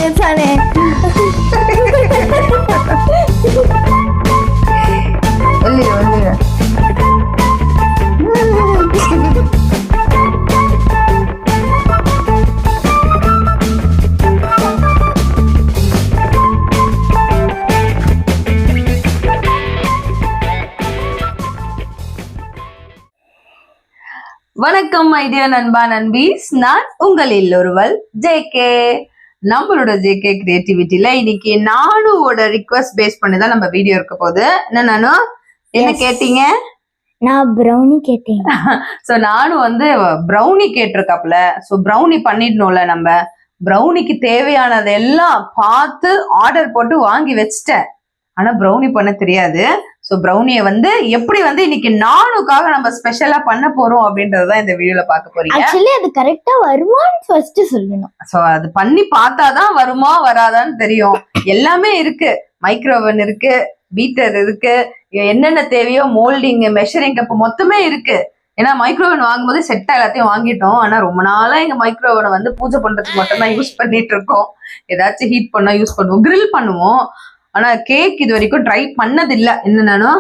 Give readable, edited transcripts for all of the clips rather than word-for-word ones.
பேசானே. வணக்கம் ஐடியா நண்பா நண்பீஸ், நான் உங்கள் எல்லோருவல் ஜேகே. நம்மளோட ஜேகே கிரியேட்டிவிட்டில இன்னைக்கு நானுவோட ரிக்வெஸ்ட் பேஸ் பண்ணிதான் நம்ம வீடியோ இருக்க போகுது. என்ன கேட்டீங்க? நான் ப்ரௌனி கேட்டேன். சோ நானும் வந்து ப்ரௌனி கேட்டிருக்காப்ல. சோ ப்ரௌனி பண்ணிடணும்ல. நம்ம ப்ரௌனிக்கு தேவையானது எல்லாம் பார்த்து ஆர்டர் போட்டு வாங்கி வச்சுட்டேன். ஆனா ப்ரௌனி பண்ண தெரியாது. சோ ப்ரௌனியை வந்து எப்படி வந்து இன்னைக்கு நானுக்காக நம்ம ஸ்பெஷலா பண்ண போறோம் அப்படின்றதான் இந்த வீடியோல பார்க்க போறீங்க. ஆக்சுவலி அது கரெக்டா வருமான்னு ஃபர்ஸ்ட் சொல்லணும். சோ அது பண்ணி பார்த்தாதான் வருமா வராதான்னு தெரியும். எல்லாமே இருக்கு. மைக்ரோவன் இருக்கு, பீட்டர் இருக்கு, என்னென்ன தேவையோ மோல்டிங், மெஷரிங் கப் மொத்தமே இருக்கு. ஏன்னா மைக்ரோவன் வாங்கும்போது செட்டா எல்லாத்தையும் வாங்கிட்டோம். ஆனா ரொம்ப நாளா எங்க மைக்ரோவனை வந்து பூஜை பண்றதுக்கு மட்டும் தான் யூஸ் பண்ணிட்டு இருக்கோம். ஏதாச்சும் ஹீட் பண்ணா யூஸ் பண்ணுவோம், கிரில் பண்ணுவோம். ஆனா கேக் இது வரைக்கும் ட்ரை பண்ணது இல்ல. என்னன்னா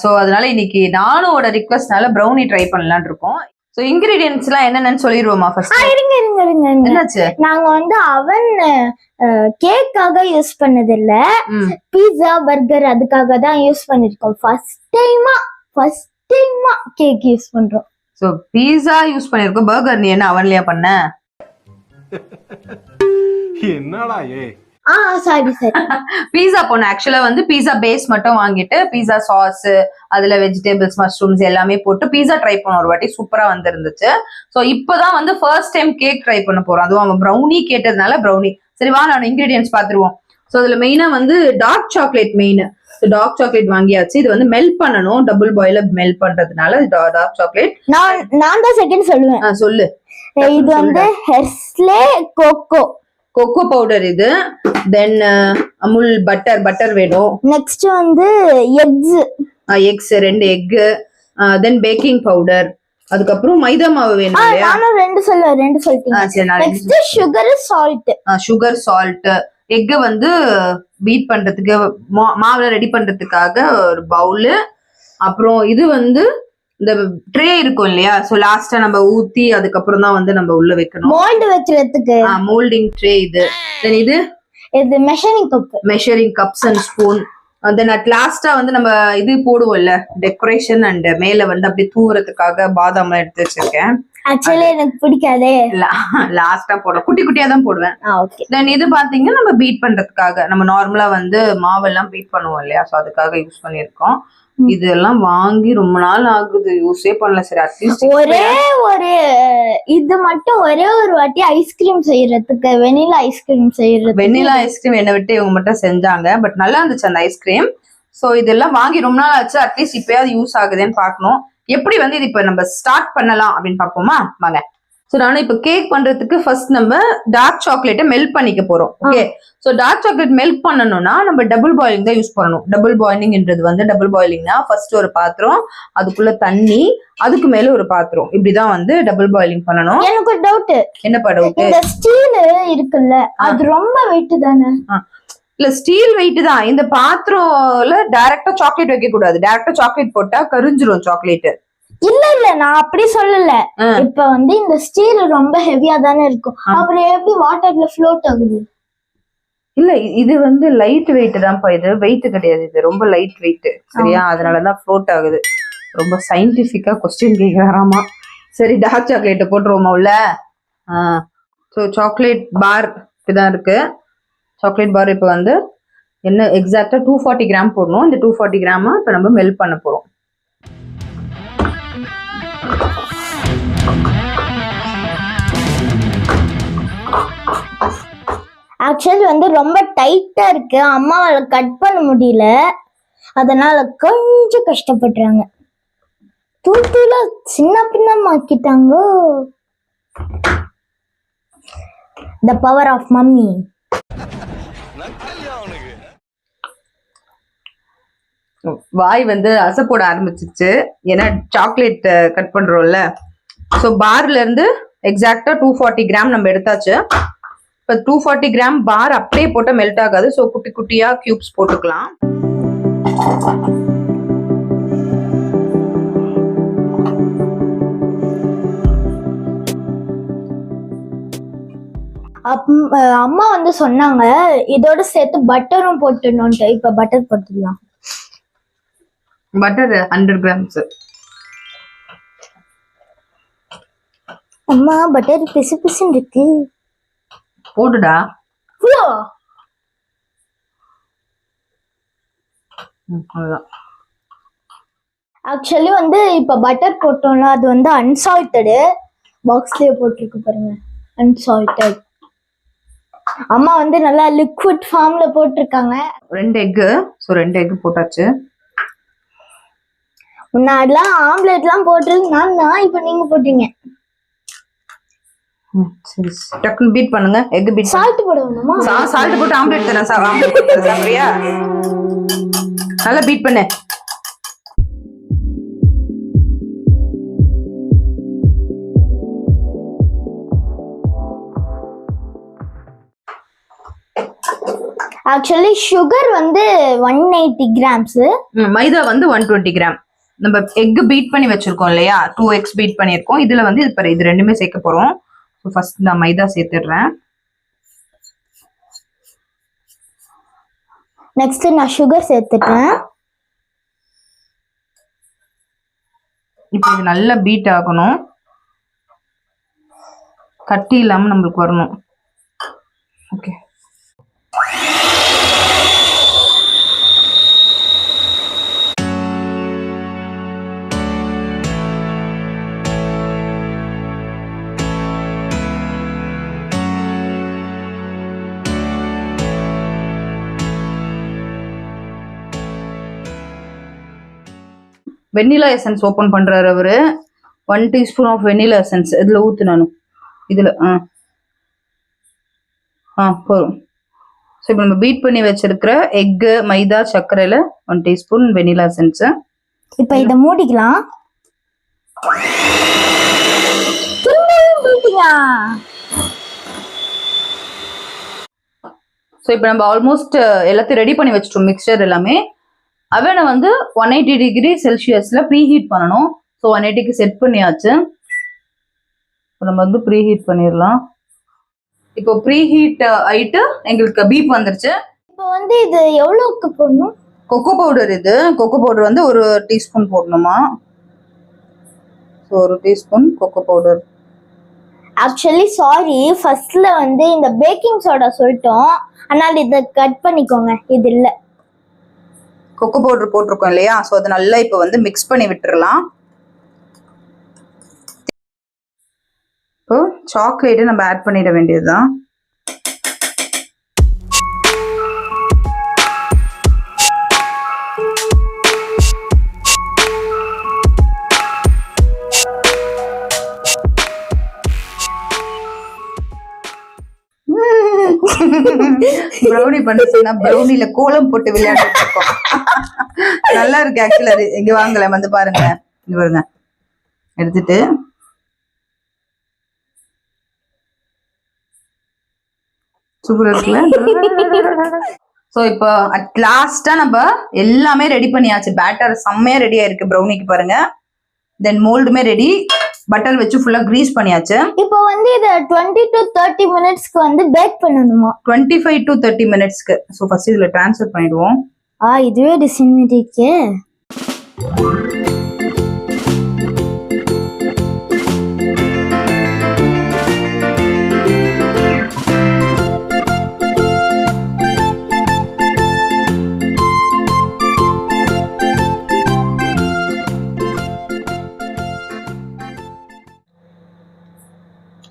சோ அதனால இன்னைக்கு நானோட ரிக்வெஸ்ட்னால ப்ரௌனி ட்ரை பண்ணலாம்னு இருக்கோம். சோ இன்கிரிடியன்ட்ஸ் எல்லாம் என்னென்னு சொல்லிடுவோமா ஃபர்ஸ்ட்? இருங்க என்னாச்சு? நாங்க வந்து அவன் கேக்காக யூஸ் பண்ணது இல்ல, பீஸா பர்கர் அதுக்காக தான் யூஸ் பண்ணிருக்கோம். ஃபர்ஸ்ட் டைமா கேக் யூஸ் பண்றோம். சோ பீஸா யூஸ் பண்ணிருக்கோம். பர்கர் நீ என்ன அவன்லயா பண்ண? என்னடா ஏ சாரி பீஸா போன ஆக்சுவலா வந்து பீஸா பேஸ் மட்டும் வாங்கிட்டு பீஸா சாஸ், அதுல வெஜிடபிள்ஸ், மஷ்ரூம்ஸ் எல்லாமே போட்டு பீஸா ட்ரை பண்ண ஒரு வாட்டி சூப்பரா வந்து இருந்துச்சு. சோ இப்பதான் வந்து ஃபர்ஸ்ட் டைம் கேக் ட்ரை பண்ண போறோம். அதுவும் அவன் ப்ரௌனி கேட்டதுனால ப்ரௌனி. சரி வா, நான் இன்கிரீடியன்ஸ் பாத்துருவோம். சோ அதுல மெயினா வந்து dark chocolate main. Dark chocolate வாங்கியாச்சு. இது வந்து மெல்ட் பண்ணணும். டபுள் பாயில மெல்ட் பண்றதுனால டார்க் சாக்லேட். நான் தான் செகண்ட் சொல்லுவேன். சொல்லு. இது வந்து ஹெர்ஸ்லே கொக்கோ பவுடர். இது தென் அமுல் பட்டர் வேணும். நெக்ஸ்ட் வந்து எக்ஸ் 2 எக், தென் பேக்கிங் பவுடர், அதுக்கப்புறம் மைதா மாவு வேணும் இல்லையா? நானும் ரெண்டு சொல்லிட்டேன். நெக்ஸ்ட் சுகர் சால்ட், எக் வந்து பீட் பண்றதுக்கு மாவுல ரெடி பண்றதுக்காக ஒரு பவுல். அப்புறம் இது வந்து இந்த ட்ரே இருக்கும் இல்லையா? சோ லாஸ்டா நம்ம ஊத்தி அதுக்கப்புறம் தான் வந்து நம்ம உள்ள வைக்கணும். மோல்ட் வைக்கிறதுக்கு மோல்டிங் ட்ரே இது. தென் இது measuring cups and spoon. Then at லாஸ்டா வந்து நம்ம இது போடுவோம்ல டெக்கரேஷன், அண்ட் மேல வந்து அப்படியே தூவுறதுக்காக பாதாம் எல்லாம் எடுத்து வச்சிருக்கேன். ஆக்சுவலி எனக்கு பிடிக்காதே. லாஸ்டா போடுறேன், குட்டி குட்டியா தான் போடுவேன். தென் இது பாத்தீங்கன்னா நம்ம பீட் பண்றதுக்காக நம்ம நார்மலா வந்து மாவெல்லாம் பீட் பண்ணுவோம் இல்லையா? சோ அதுக்காக யூஸ் பண்ணிருக்கோம். இதெல்லாம் வாங்கி ரொம்ப நாள் ஆகுது, யூஸே பண்ணல. சரி அட்லீஸ்ட் ஒரே ஒரு வாட்டி ஐஸ்கிரீம் செய்யறதுக்கு வெனிலா ஐஸ்கிரீம் என்ன விட்டு இவங்க மட்டும் செஞ்சாங்க. பட் நல்லா இருந்துச்சு அந்த ஐஸ்கிரீம். சோ இதெல்லாம் வாங்கி ரொம்ப நாள் ஆச்சு. அட்லீஸ்ட் இப்பயாவது யூஸ் ஆகுதுன்னு பாக்கணும். எப்படி வந்து இது இப்ப நம்ம ஸ்டார்ட் பண்ணலாம் அப்படின்னு பாப்போமா? வாங்க. சோ நானும் இப்ப கேக் பண்றதுக்கு ஃபர்ஸ்ட் நம்ம டார்க் சாக்லேட்டை மெல்ட் பண்ணிக்க போறோம். Okay. So dark chocolate melt பண்ணணும்னா நம்ம டபுள் பாயிலிங் தான் யூஸ் பண்ணணும். டபுள் பாயிலிங்ன்றது வந்து டபுள் பாயிலிங்னா ஃபர்ஸ்ட் ஒரு பாத்திரம், அதுக்குள்ள தண்ணி, அதுக்கு மேல ஒரு பாத்திரம், இப்படிதான் வந்து டபுள் பாயிலிங் பண்ணணும். எனக்கு ஒரு டவுட். என்னப்பா டவுட்? இந்த ஸ்டீல் இருக்குல்ல, அது ரொம்ப வெயிட் தானே? இல்ல ஸ்டீல் வெயிட் தான். இந்த பாத்திரம்ல டைரக்டா சாக்லேட் வைக்க கூடாது. டைரக்டா சாக்லேட் போட்டா கரிஞ்சிரும் சாக்லேட். இல்ல நான் அப்படி சொல்லல. இப்ப வந்து இந்த ஸ்டீல் ரொம்ப ஹெவியா தானே இருக்கும், அப்புறம் எப்படி வாட்டர்ல ஃப்ளோட் ஆகுது? இல்ல இது வந்து லைட் வெயிட் தான்ப்பா. இது வெயிட் கிடையாது, இது ரொம்ப லைட் வெயிட். சரியா? அதனாலதான் ஃப்ளோட் ஆகுது. ரொம்ப சயின்டிபிக்கா கொஸ்டின் கேட்கறாமா. சரி டார்க் சாக்லேட் போட்டுருவோமா உள்ள? ஸோ சாக்லேட் பார் இப்படிதான் இருக்கு. சாக்லேட் பார் இப்போ வந்து என்ன எக்ஸாக்டா 240 கிராம் போடணும். இந்த 240 கிராம இப்ப நம்ம மெல்ட் பண்ண போறோம். ஆக்சுவலி வந்து ரொம்ப டைட்டா இருக்கு, அம்மாவால கட் பண்ண முடியல, அதனால கொஞ்சம் கஷ்டப்படுறாங்க. தூத்துல சின்ன பின்னமாக்கிட்டாங்க. The power of mummy. வாய் வந்து அசை போட ஆரம்பிச்சிருச்சு. ஏன்னா சாக்லேட் கட் பண்றோம்ல. ஸோ பார்ல இருந்து எக்ஸாக்டா 240 கிராம் நம்ம எடுத்தாச்சு. இப்போ 240 கிராம் பார் அப்படியே போட்டா மெல்ட் ஆகாது. ஸோ குட்டி குட்டியா கியூப்ஸ் போட்டுக்கலாம். அம்மா வந்து சொன்னாங்க இதோட சேர்த்து பட்டரும் போட்டுடணும்ட்டு. இப்ப பட்டர் போட்டுடலாம். Butter 100 grams. அம்மா பட்டர் பிசு பிசுன்னு இருக்கு. போடுடா. அவ்வளவுதான். ஆக்சுவலி வந்து இப்ப பட்டர் போட்டோம்ல அது வந்து அன்சால்ட்டடு. பாக்ஸ்லயே போட்டிருக்கு பாருங்க, அன்சால்ட்டட். அம்மா வந்து நல்லா லிக்விட் ஃபார்ம்ல போட்டிருக்காங்க. 2 எக். ஸோ 2 எக் போட்டாச்சு. முன்னாடிலாம் ஆம்லெட்லாம் போட்டிருந்தாங்க, இப்ப நீங்க போட்டீங்க. சரி, டக்குனு பீட் பண்ணுங்க. Egg beat. சால்ட் போடணுமா? சால்ட் போட்டு ஆம்லெட் தரேன். ஆம்லெட் போட்டு சாப்பிடுறியா? நல்லா பீட் பண்ணு. ஆக்சுவலி சுகர் வந்து 180 கிராம்ஸ், மைதா வந்து 120 கிராம். நம்ம எக் பீட் பண்ணி வச்சிருக்கோம் இல்லையா, 2 eggs பீட் பண்ணியிருக்கோம். இதுல வந்து இது ரெண்டுமே சேர்க்க போறோம். ஸோ ஃபர்ஸ்ட் நான் மைதா சேர்த்துடுறேன். நெக்ஸ்ட் நான் சுகர் சேர்த்துட்டேன். இப்போ இது நல்லா பீட் ஆகணும். கட்டி இல்லாம நம்மளுக்கு வரணும். ஓகே. வெண்ணிலா எசன்ஸ் ஓபன் பண்றாரு அவரு. 1 டீஸ்பூன் ஆஃப் வெண்ணிலா எசன்ஸ் இதுல ஊத்து. நானும் இதுல போதும். ஸோ இப்போ நம்ம பீட் பண்ணி வச்சிருக்கிற எக், மைதா, சர்க்கரையில 1 டீஸ்பூன் வெண்ணிலா எசன்ஸ். இப்போ இதை மூடிக்கலாம். ஸோ இப்போ நம்ம ஆல்மோஸ்ட் எல்லாத்தையும் ரெடி பண்ணி வச்சிட்டோம். மிக்சர் எல்லாமே அவனை வந்து 180 டிகிரி செல்சியஸ்ல ப்ரீ ஹீட் பண்ணணும். ஸோ 180க்கு செட் பண்ணியாச்சு. நம்ம வந்து ப்ரீ ஹீட் பண்ணிடலாம். இப்போ ப்ரீ ஹீட் ஆயிட்டு எங்களுக்கு பீப் வந்துருச்சு. இப்போ வந்து இது எவ்வளோக்கு போடணும்? Cocoa powder. இது கொக்கோ பவுடர் வந்து 1 டீஸ்பூன் போடணுமா? So 1 teaspoon cocoa powder. Actually sorry, ஃபர்ஸ்ட்ல வந்து இந்த பேக்கிங் சோடா சொல்லிட்டோம், ஆனால் இதை கட் பண்ணிக்கோங்க. இது இல்லை, கொக்கோ பவுடர் போட்டிருக்கோம் இல்லையா? ஸோ அதை நல்லா இப்போ வந்து மிக்ஸ் பண்ணி விட்டுறலாம். இப்போ சாக்லேட்டை நம்ம ஆட் பண்ணிட வேண்டியதுதான். ப்ரௌனி பண்ண சொன்னா ப்ரௌனில கோலம் போட்டு விளையாடிட்டு இருக்கோம். நல்லா இருக்கு ஆக்சுவலா. இங்க வாங்கல வந்து பாருங்க. இங்க பாருங்க, எடுத்துட்டு சூப்பரா இருக்குல்ல. சோ இப்போ அட் லாஸ்டா நம்ம எல்லாமே ரெடி பண்ணியாச்சு. பேட்டர் செம்மையா ரெடி ஆயிருக்கு ப்ரௌனிக்கு பாருங்க. தென் மோல்டுமே ரெடி. பட்டர் வச்சு ஃபுல்லா கிரீஸ் பண்ணியாச்சு. இப்போ வந்து இத 20 to 30 மினிட்ஸ்க்கு வந்து பேக் பண்ணணுமா? 25 to 30 மினிட்ஸ்க்கு. ஸோ ஃபர்ஸ்ட் இதுல ட்ரான்ஸ்ஃபர் பண்ணிடுவோம். இதுவே டிசின்மிட்டிக்கே.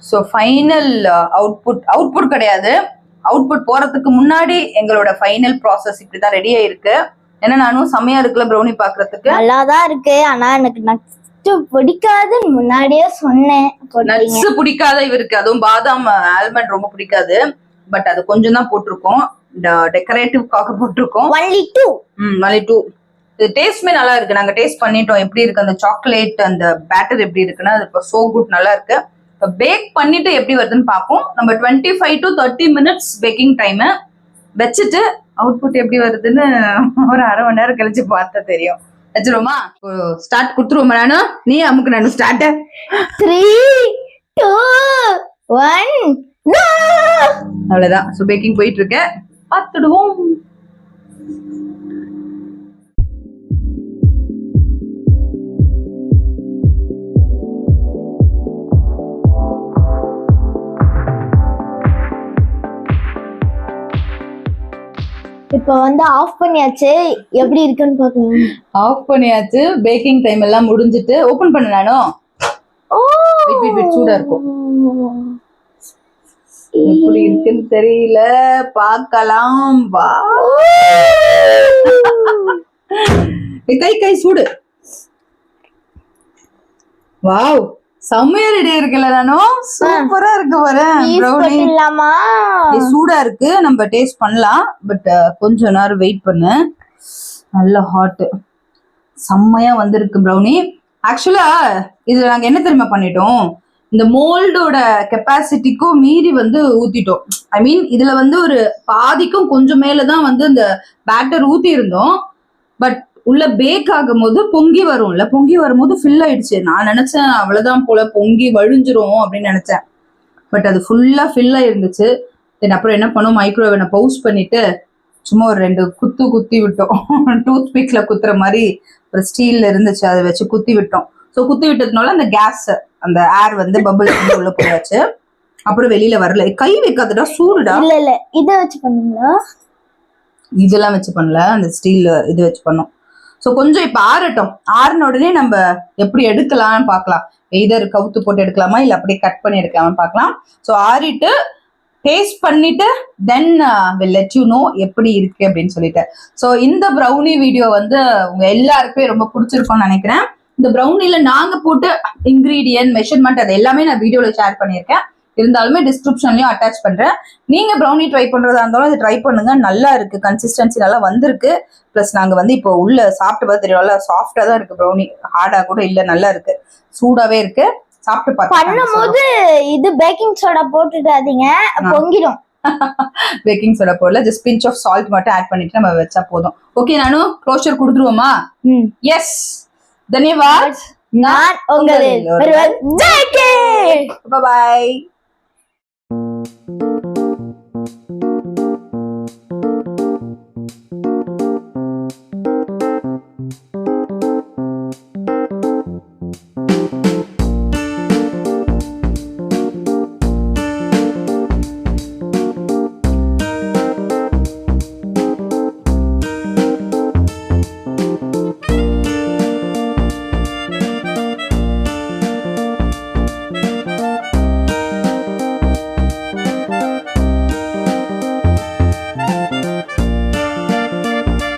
ஸோ ஃபைனல் அவுட்புட் கிடையாது. அவுட்புட் போறதுக்கு முன்னாடி எங்களோட ஃபைனல் ப்ராசஸ் இப்படிதான் ரெடி ஆயிருக்கு. ஏன்னா நானும் செம்மையா இருக்குல்ல ப்ரௌனி பாக்குறதுக்கு. நல்லாதான் இருக்கு, ஆனா எனக்கு நட்ஸ் பிடிக்காதுன்னு முன்னாடியே சொன்னேன். நட்ஸ் பிடிக்காத இவருக்கு, அதுவும் பாதாம் ஆல்மண்ட் ரொம்ப பிடிக்காது. பட் அது கொஞ்சம் தான் போட்டிருக்கோம், டெக்கரேட்டிவ்காக போட்டிருக்கோம். only 2. only 2. இது டேஸ்ட்மே நல்லா இருக்கு. நாங்க டேஸ்ட் பண்ணிட்டோம் எப்படி இருக்கு அந்த சாக்லேட் அந்த பேட்டர் எப்படி இருக்குன்னா அது இப்போ சோ குட், நல்லா இருக்கு. இப்போ பேக் பண்ணிட்டு எப்படி வருதுன்னு பார்ப்போம். நம்ம 25 to 30 minutes பேக்கிங் டைம் வச்சுட்டு அவுட்புட் எப்படி வருதுன்னு ஒரு அரை மணி நேரம் கழிச்சு பார்த்தா தெரியும். வச்சிருவோமா? ஸ்டார்ட் கொடுத்துருவோமா? நானும் நீ அமுக்கு நானும் ஸ்டார்ட். 3, 2, 1 அவ்வளவுதான். ஸோ பேக்கிங் போயிட்டு இருக்கு, பார்த்துடுவோம். இப்போ வந்து ஆஃப் பண்ணியாச்சு, எப்படி இருக்குன்னு பார்க்கலாம். ஆஃப் பண்ணியாச்சு, பேக்கிங் டைம் எல்லாம் முடிஞ்சிட்டு ஓபன் பண்ண நானும். ஓ வெயிட் சூடா இருக்கும். எப்படி இருக்குன்னு தெரியல, பார்க்கலாம். வா கை சூடு. வாவ், செம்மையா ரெடி இருக்குல்ல நானும். சூப்பரா இருக்கு பாரு. ப்ரௌனி இல்லாமா சூடா இருக்கு, நம்ம டேஸ்ட் பண்ணலாம். பட் கொஞ்ச நேரம் வெயிட் பண்ணு. நல்ல ஹாட், செம்மையா வந்திருக்கு ப்ரௌனி. ஆக்சுவலா இதுல நாங்க என்ன தெரியுமா பண்ணிட்டோம், இந்த மோல்டோட கெப்பாசிட்டிக்கும் மீறி வந்து ஊத்திட்டோம். ஐ மீன் இதுல வந்து ஒரு பாதிக்கும் கொஞ்சம் மேலதான் வந்து இந்த பேட்டர் ஊத்தி இருந்தோம். பட் உள்ள பேக் ஆகும் போது பொங்கி வரும்ல, பொங்கி வரும்போது ஃபில் ஆயிடுச்சு. நான் நினைச்சேன் அவ்வளவுதான் போல, பொங்கி வழிஞ்சிரும் அப்படின்னு நினைச்சேன். பட் அது ஃபுல்லா ஃபில் ஆயிருந்துச்சு. தென் அப்புறம் என்ன பண்ணோம், மைக்ரோவேவனை பவுஸ் பண்ணிட்டு சும்மா ஒரு 2 குத்தி விட்டோம். டூத் பிக்ல குத்துற மாதிரி ஒரு ஸ்டீல்ல இருந்துச்சு, அதை வச்சு குத்தி விட்டோம். ஸோ குத்தி விட்டதுனால அந்த கேஸ், அந்த ஏர் வந்து பபிள் வந்து உள்ள போயாச்சு. அப்புறம் வெளியில வரல. கை வைக்காதடா, சூடுடா. இல்ல இத வச்சு பண்ணீங்களா? இதெல்லாம் வச்சு பண்ணல, அந்த ஸ்டீல் இது வச்சு பண்ணோம். ஸோ கொஞ்சம் இப்ப ஆறட்டும். ஆறின உடனே நம்ம எப்படி எடுக்கலாம்னு பார்க்கலாம். எய்தர் கவுத்து போட்டு எடுக்கலாமா இல்ல அப்படியே கட் பண்ணி எடுக்கலாமா பார்க்கலாம். ஸோ ஆறிட்டு டேஸ்ட் பண்ணிட்டு தென் will let you know எப்படி இருக்கு அப்படின்னு சொல்லிட்டு. ஸோ இந்த ப்ரௌனி வீடியோ வந்து உங்க எல்லாருக்குமே ரொம்ப பிடிச்சிருக்கும்னு நினைக்கிறேன். இந்த ப்ரௌனில நாங்க போட்டு இன்கிரீடியன்ட் மெஷர்மெண்ட் அது எல்லாமே நான் வீடியோல ஷேர் பண்ணியிருக்கேன். இருந்தாலுமே டிஸ்கிரிப்ஷன்லயும் அட்டாச் பண்றேன். நீங்க ப்ரௌனி ட்ரை பண்றதா இருந்தாலும் அதை ட்ரை பண்ணுங்க. நல்லா இருக்கு, கன்சிஸ்டன்சி நல்லா வந்திருக்கு. பிளஸ் நாங்க வந்து இப்போ உள்ள சாப்பிட்டு பார்த்து தெரியும்ல, சாஃப்டா தான் இருக்கு ப்ரௌனி, ஹார்டா கூட இல்ல, நல்லா இருக்கு, சூடாவே இருக்கு. சாப்பிட்டு பண்ணும்போது இது பேக்கிங் சோடா போட்டுடாதீங்க, பொங்கிடும். பேக்கிங் சோடா போடல, ஜஸ்ட் பிஞ்ச் ஆஃப் சால்ட் மட்டும் ஆட் பண்ணிட்டு நம்ம வச்சா போதும். ஓகே, நானும் க்ளோஷர் கொடுத்துருவோமா? எஸ், தன்யவாத். நான் உங்களில் ஒருவர். Bye bye.